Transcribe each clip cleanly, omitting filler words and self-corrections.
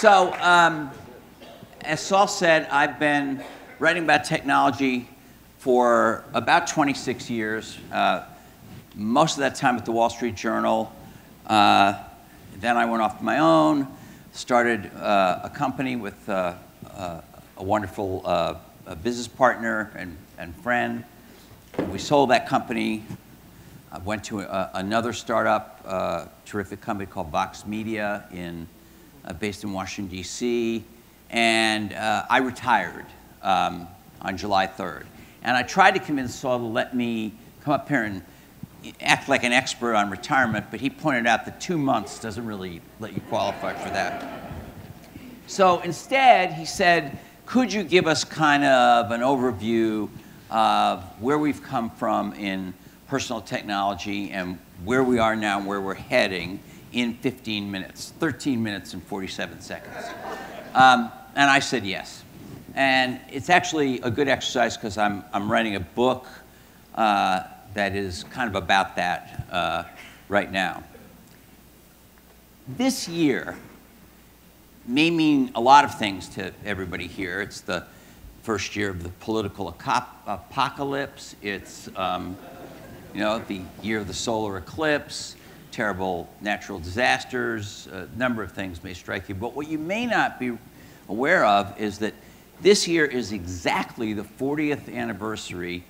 So, as Saul said, I've been writing about technology for about 26 years, most of that time at the Wall Street Journal. Then I went off to my own, started a company with a wonderful business partner and friend. We sold that company. I went to another startup, terrific company called Vox Media, based in Washington, D.C., and I retired on July 3rd. And I tried to convince Saul to let me come up here and act like an expert on retirement, but he pointed out that 2 months doesn't really let you qualify for that. So instead, he said, could you give us kind of an overview of where we've come from in personal technology and where we are now and where we're heading in 15 minutes, 13 minutes and 47 seconds. And I said yes. And it's actually a good exercise because I'm writing a book that is kind of about that right now. This year may mean a lot of things to everybody here. It's the first year of the political apocalypse. It's the year of the solar eclipse, terrible natural disasters, a number of things may strike you. But what you may not be aware of is that this year is exactly the 40th anniversary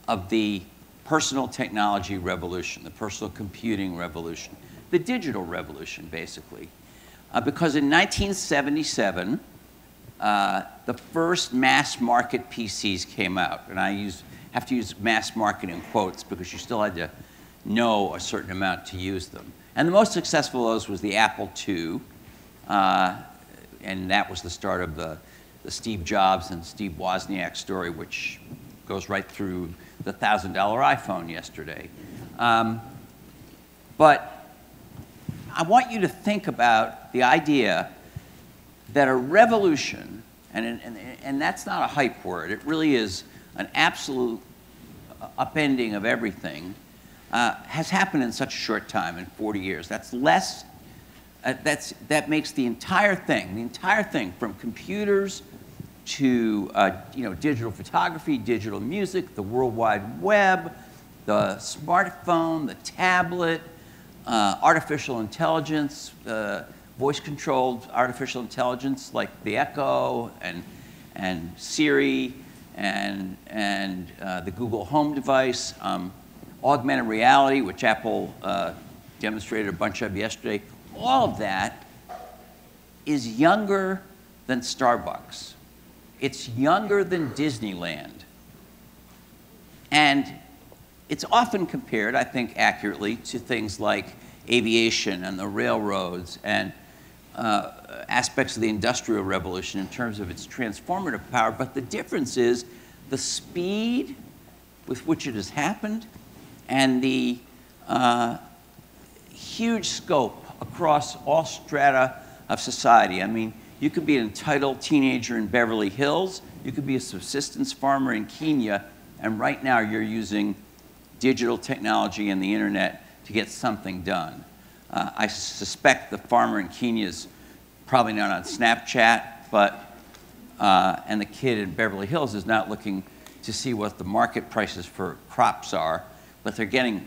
of the personal technology revolution, the personal computing revolution, the digital revolution, basically. Because in 1977, the first mass market PCs came out. And I have to use mass market in quotes because you still had to know a certain amount to use them. And the most successful of those was the Apple II. And that was the start of the Steve Jobs and Steve Wozniak story, which goes right through the $1,000 iPhone yesterday. But I want you to think about the idea that a revolution, and that's not a hype word, it really is an absolute upending of everything, has happened in such a short time, in 40 years. That's less, that makes the entire thing from computers to digital photography, digital music, the World Wide Web, the smartphone, the tablet, artificial intelligence, voice-controlled artificial intelligence like the Echo and Siri and the Google Home device, augmented reality, which Apple demonstrated a bunch of yesterday. All of that is younger than Starbucks. It's younger than Disneyland. And it's often compared, I think accurately, to things like aviation and the railroads and aspects of the Industrial Revolution in terms of its transformative power. But the difference is the speed with which it has happened and the huge scope across all strata of society. I mean, you could be an entitled teenager in Beverly Hills, you could be a subsistence farmer in Kenya, and right now you're using digital technology and the internet to get something done. I suspect the farmer in Kenya is probably not on Snapchat, but, and the kid in Beverly Hills is not looking to see what the market prices for crops are, but they're getting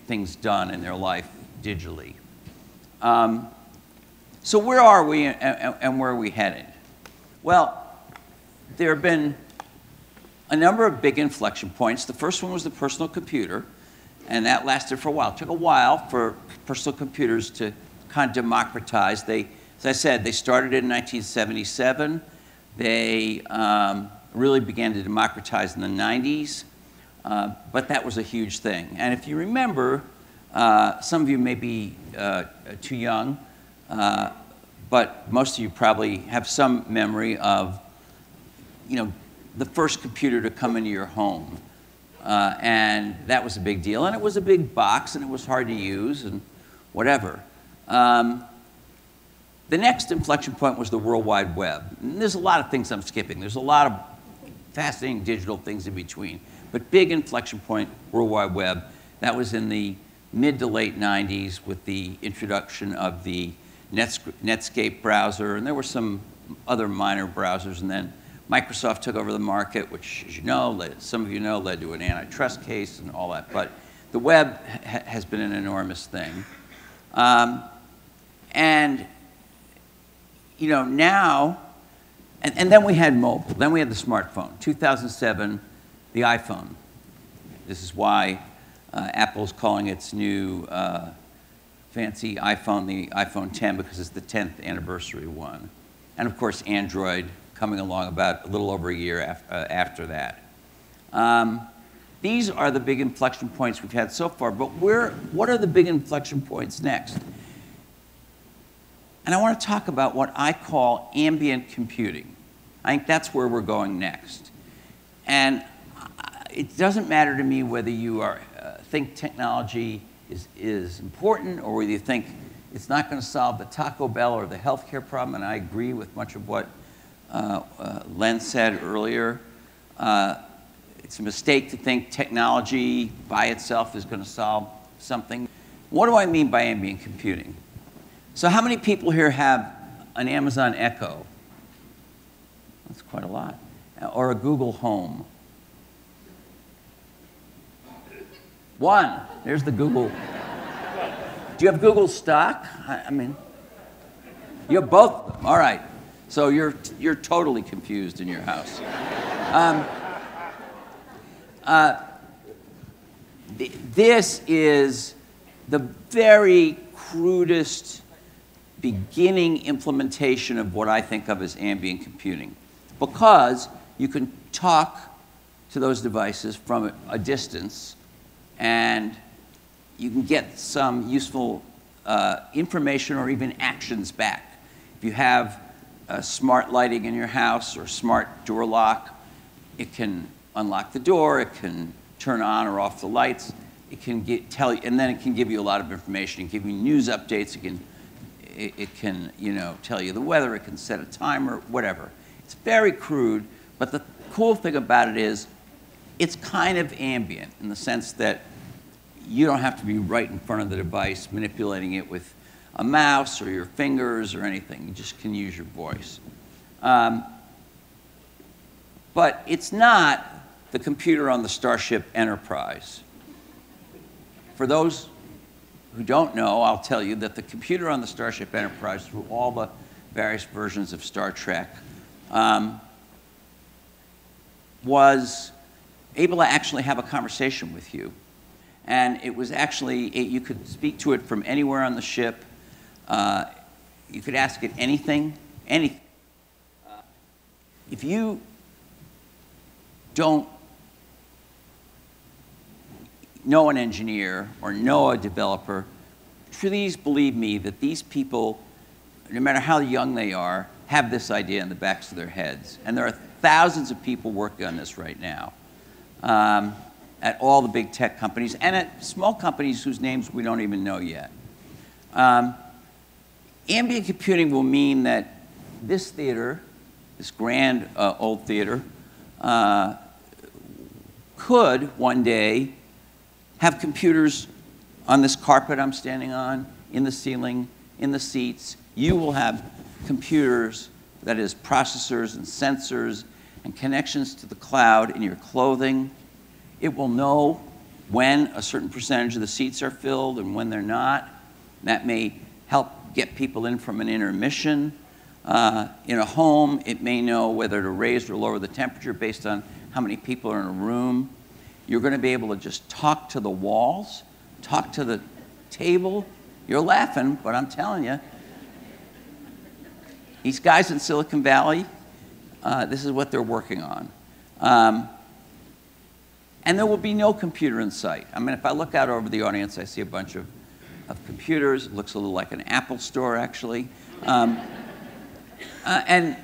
things done in their life digitally. So where are we and where are we headed? Well, there have been a number of big inflection points. The first one was the personal computer, and that lasted for a while. It took a while for personal computers to kind of democratize. As I said, they started in 1977. They really began to democratize in the 90s, but that was a huge thing. And if you remember, some of you may be too young, but most of you probably have some memory of, the first computer to come into your home. And that was a big deal. And it was a big box, and it was hard to use, and whatever. The next inflection point was the World Wide Web. And there's a lot of things I'm skipping. There's a lot of fascinating digital things in between. But big inflection point, World Wide Web. That was in the mid to late 90s with the introduction of the Netscape browser, and there were some other minor browsers, and then Microsoft took over the market, which, as you know, some of you know, led to an antitrust case and all that. But the web has been an enormous thing. And you know, now, and then we had mobile. Then we had the smartphone. 2007, the iPhone. This is why Apple's calling its new fancy iPhone the iPhone 10, because it's the 10th anniversary one. And of course, Android coming along about a little over a year after that. These are the big inflection points we've had so far, but what are the big inflection points next? And I want to talk about what I call ambient computing. I think that's where we're going next. And it doesn't matter to me whether you think technology is important or whether you think it's not going to solve the Taco Bell or the healthcare problem, and I agree with much of what Len said earlier. It's a mistake to think technology by itself is going to solve something. What do I mean by ambient computing? So how many people here have an Amazon Echo? That's quite a lot. Or a Google Home? One. There's the Google. Do you have Google stock? I mean, you have both of them. All right. So you're totally confused in your house. This is the very crudest beginning implementation of what I think of as ambient computing, because you can talk to those devices from a distance and you can get some useful information or even actions back. If you have smart lighting in your house or smart door lock, it can unlock the door, it can turn on or off the lights, it can tell you, and then it can give you a lot of information. It can give you news updates, it can tell you the weather, it can set a timer, whatever. It's very crude, but the cool thing about it is it's kind of ambient in the sense that you don't have to be right in front of the device manipulating it with a mouse or your fingers or anything. You just can use your voice. But it's not the computer on the Starship Enterprise. For those who don't know, I'll tell you that the computer on the Starship Enterprise, through all the various versions of Star Trek, was able to actually have a conversation with you. And it was actually, you could speak to it from anywhere on the ship. You could ask it anything, anything. If you don't know an engineer or know a developer, please believe me that these people, no matter how young they are, have this idea in the backs of their heads. And there are thousands of people working on this right now at all the big tech companies and at small companies whose names we don't even know yet. Ambient computing will mean that this theater, this grand old theater, could one day have computers on this carpet I'm standing on, in the ceiling, in the seats. You will have computers, that is, processors and sensors and connections to the cloud in your clothing. It will know when a certain percentage of the seats are filled and when they're not. That may help get people in from an intermission. In a home, it may know whether to raise or lower the temperature based on how many people are in a room. You're going to be able to just talk to the walls, talk to the table. You're laughing, but I'm telling you, these guys in Silicon Valley, this is what they're working on. And there will be no computer in sight. I mean, if I look out over the audience, I see a bunch of computers. It looks a little like an Apple store, actually. And I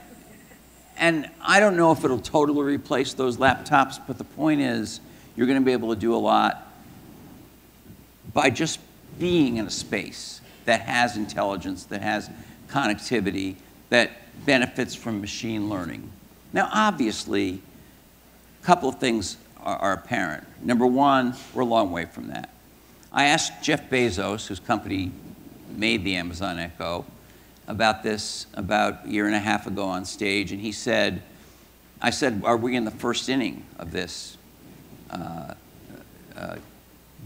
don't know if it'll totally replace those laptops, but the point is, you're going to be able to do a lot by just being in a space that has intelligence, that has connectivity, that benefits from machine learning. Now, obviously, a couple of things are apparent. Number one, we're a long way from that. I asked Jeff Bezos, whose company made the Amazon Echo, about this about a year and a half ago on stage, and he said, I said, are we in the first inning of this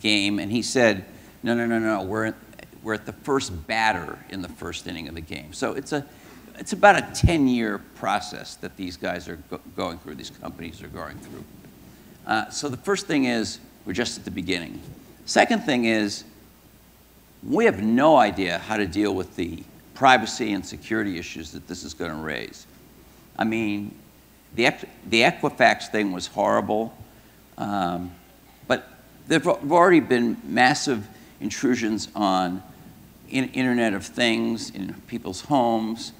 game? And he said, no, we're at the first batter in the first inning of the game. So it's about a 10-year process that these guys are going through, these companies are going through. So the first thing is, we're just at the beginning. Second thing is, we have no idea how to deal with the privacy and security issues that this is going to raise. I mean, the Equifax thing was horrible, but there have already been massive intrusions on Internet of Things in people's homes.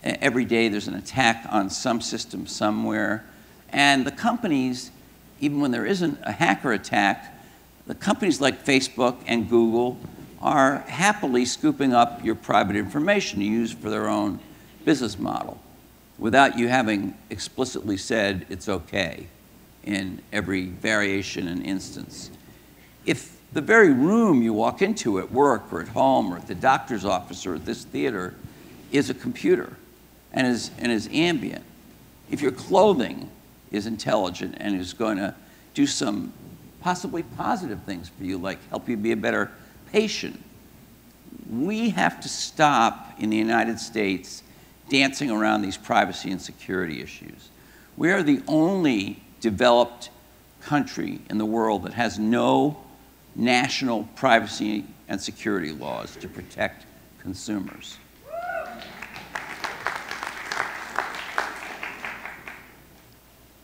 Every day there's an attack on some system somewhere. And the companies, even when there isn't a hacker attack, the companies like Facebook and Google are happily scooping up your private information to use for their own business model without you having explicitly said it's okay in every variation and instance. If the very room you walk into at work or at home or at the doctor's office or at this theater is a computer and is ambient, if your clothing is intelligent and is going to do some possibly positive things for you, like help you be a better patient, we have to stop in the United States dancing around these privacy and security issues. We are the only developed country in the world that has no national privacy and security laws to protect consumers.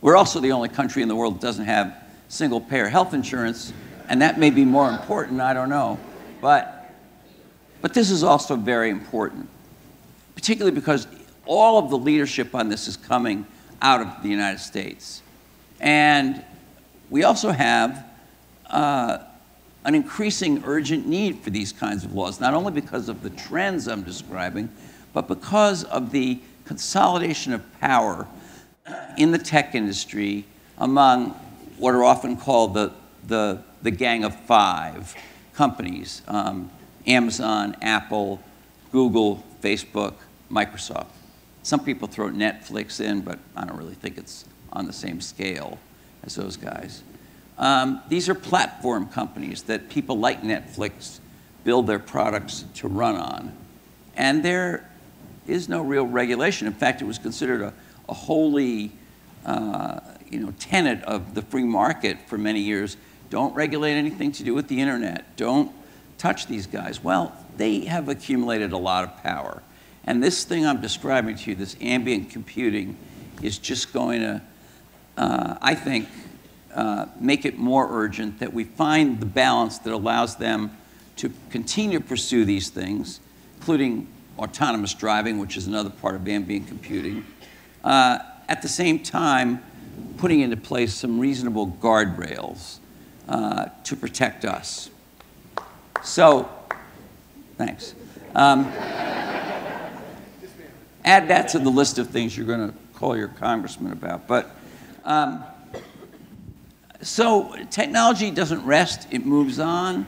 We're also the only country in the world that doesn't have single-payer health insurance, and that may be more important, I don't know. But this is also very important, particularly because all of the leadership on this is coming out of the United States. And we also have an increasing urgent need for these kinds of laws, not only because of the trends I'm describing, but because of the consolidation of power in the tech industry among what are often called the Gang of Five companies, Amazon, Apple, Google, Facebook, Microsoft. Some people throw Netflix in, but I don't really think it's on the same scale as those guys. These are platform companies that people like Netflix build their products to run on. And there is no real regulation. In fact, it was considered a holy tenet of the free market for many years. Don't regulate anything to do with the internet. Don't touch these guys. Well, they have accumulated a lot of power. And this thing I'm describing to you, this ambient computing, is just going to, I think, make it more urgent that we find the balance that allows them to continue to pursue these things, including autonomous driving, which is another part of ambient computing, at the same time putting into place some reasonable guardrails to protect us. So, thanks. Add that to the list of things you're going to call your congressman about. But so technology doesn't rest, it moves on,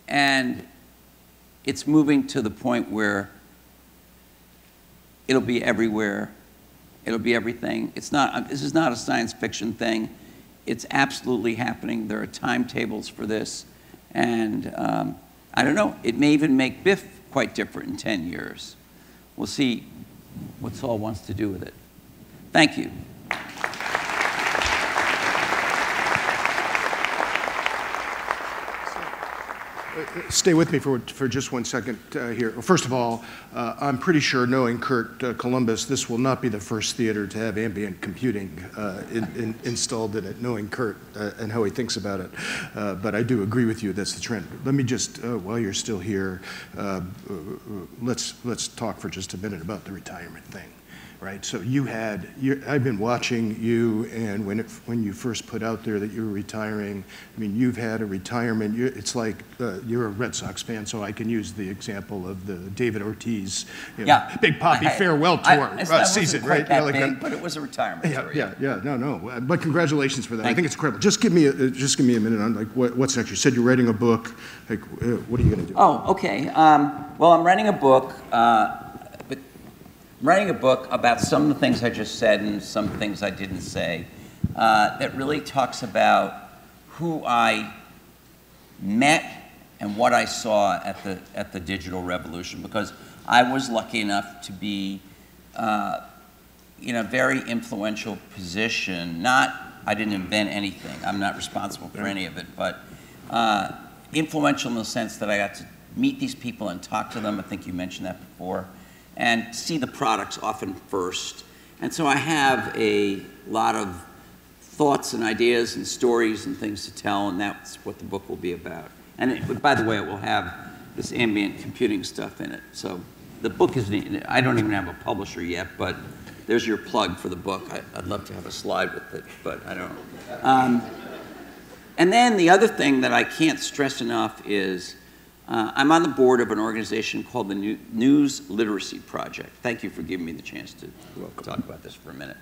and it's moving to the point where it'll be everywhere, it'll be everything. This is not a science fiction thing, it's absolutely happening. There are timetables for this, and I don't know, it may even make Biff quite different in 10 years. We'll see what Saul wants to do with it. Thank you. Stay with me for just 1 second here. First of all, I'm pretty sure, knowing Kurt Columbus, this will not be the first theater to have ambient computing installed in it, knowing Kurt and how he thinks about it. But I do agree with you, that's the trend. Let me just, while you're still here, let's talk for just a minute about the retirement thing. right? So I've been watching you, and when you first put out there that you were retiring, I mean, you've had a retirement. It's like you're a Red Sox fan, so I can use the example of the David Ortiz, Big Papi farewell tour season, right? That big, but it was a retirement tour. No. But congratulations for that. I think it's incredible. Just give me a minute on like what's next. You said you're writing a book. Like, what are you going to do? Oh, okay. Well, I'm writing a book. Writing a book about some of the things I just said and some things I didn't say that really talks about who I met and what I saw at the digital revolution, because I was lucky enough to be in a very influential position. I didn't invent anything. I'm not responsible for any of it, but influential in the sense that I got to meet these people and talk to them. I think you mentioned that before. And see the products often first. And so I have a lot of thoughts and ideas and stories and things to tell, and that's what the book will be about. And by the way, it will have this ambient computing stuff in it. So the book isn't, I don't even have a publisher yet, but there's your plug for the book. I'd love to have a slide with it, but I don't. And then the other thing that I can't stress enough is I'm on the board of an organization called the News Literacy Project. Thank you for giving me the chance to talk about this for a minute.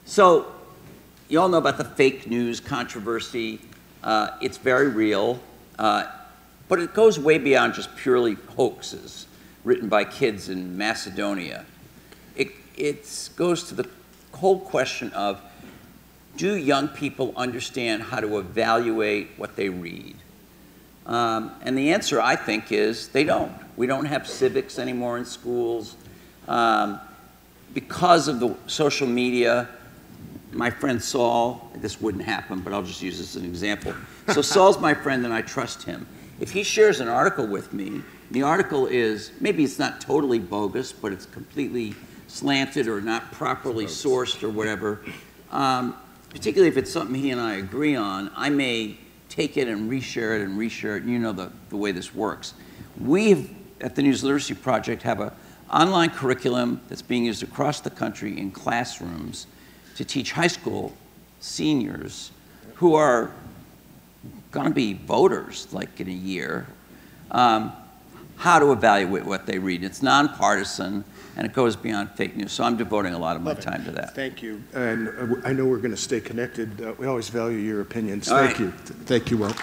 So you all know about the fake news controversy. It's very real, but it goes way beyond just purely hoaxes written by kids in Macedonia. It goes to the whole question of, do young people understand how to evaluate what they read? And the answer, I think, is they don't. We don't have civics anymore in schools. Because of the social media, my friend Saul, this wouldn't happen, but I'll just use this as an example. So Saul's my friend and I trust him. If he shares an article with me, the article is, maybe it's not totally bogus, but it's completely slanted or not properly sourced or whatever, particularly if it's something he and I agree on, I may take it and reshare it, and you know the way this works. We at the News Literacy Project have an online curriculum that's being used across the country in classrooms to teach high school seniors who are going to be voters like in a year, how to evaluate what they read. It's nonpartisan, and it goes beyond fake news. So I'm devoting a lot of my time to that. Thank you. And I know we're going to stay connected. We always value your opinions. Thank you. Thank you, Walt.